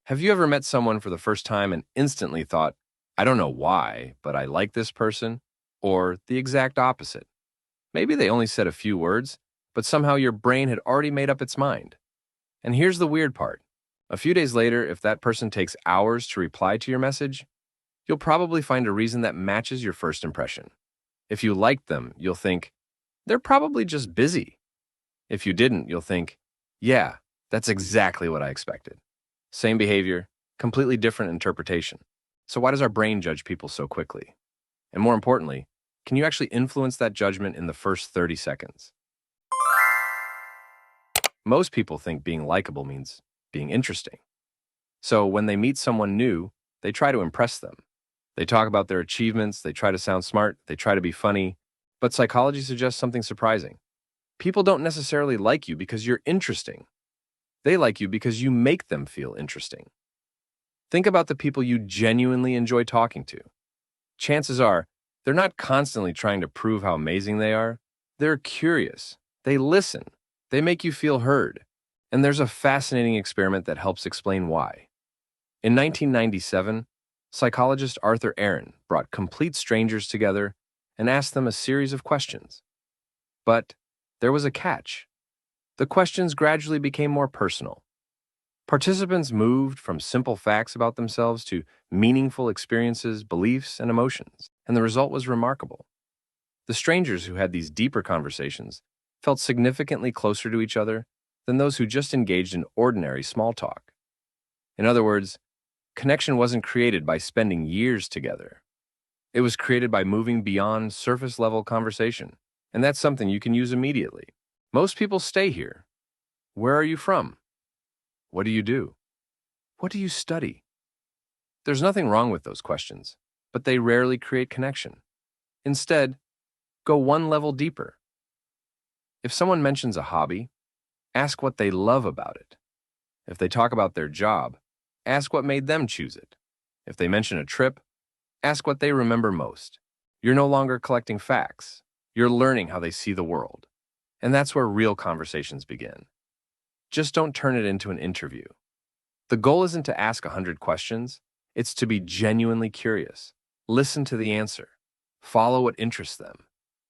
Have you ever met someone for the first time and instantly thought, I don't know why, but I like this person? Or the exact opposite? Maybe they only said a few words, but somehow your brain had already made up its mind. And here's the weird part. A few days later, if that person takes hours to reply to your message, you'll probably find a reason that matches your first impression. If you liked them, you'll think, they're probably just busy. If you didn't, you'll think, yeah, that's exactly what I expected. Same behavior, completely different interpretation. So why does our brain judge people so quickly? And more importantly, can you actually influence that judgment in the first 30 seconds? Most people think being likable means being interesting. So when they meet someone new, they try to impress them. They talk about their achievements, they try to sound smart, they try to be funny. But psychology suggests something surprising. People don't necessarily like you because you're interesting. They like you because you make them feel interesting. Think about the people you genuinely enjoy talking to. Chances are, they're not constantly trying to prove how amazing they are. They're curious. They listen. They make you feel heard. And there's a fascinating experiment that helps explain why. In 1997, psychologist Arthur Aron brought complete strangers together and asked them a series of questions. But there was a catch. The questions gradually became more personal. Participants moved from simple facts about themselves to meaningful experiences, beliefs, and emotions, and the result was remarkable. The strangers who had these deeper conversations felt significantly closer to each other than those who just engaged in ordinary small talk. In other words, connection wasn't created by spending years together. It was created by moving beyond surface-level conversation, and that's something you can use immediately. Most people stay here. Where are you from? What do you do? What do you study? There's nothing wrong with those questions, but they rarely create connection. Instead, go one level deeper. If someone mentions a hobby, ask what they love about it. If they talk about their job, ask what made them choose it. If they mention a trip, ask what they remember most. You're no longer collecting facts. You're learning how they see the world. And that's where real conversations begin. Just don't turn it into an interview. The goal isn't to ask 100 questions, it's to be genuinely curious. Listen to the answer, follow what interests them,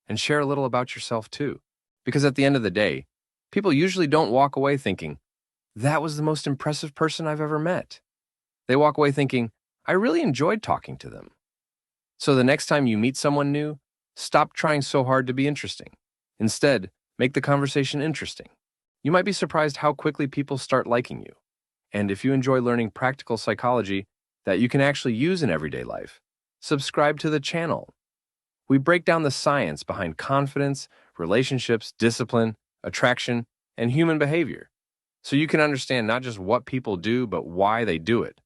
and share a little about yourself too. Because at the end of the day, people usually don't walk away thinking, that was the most impressive person I've ever met. They walk away thinking, I really enjoyed talking to them. So the next time you meet someone new, stop trying so hard to be interesting. Instead, make the conversation interesting. You might be surprised how quickly people start liking you. And if you enjoy learning practical psychology that you can actually use in everyday life, subscribe to the channel. We break down the science behind confidence, relationships, discipline, attraction, and human behavior, so you can understand not just what people do, but why they do it.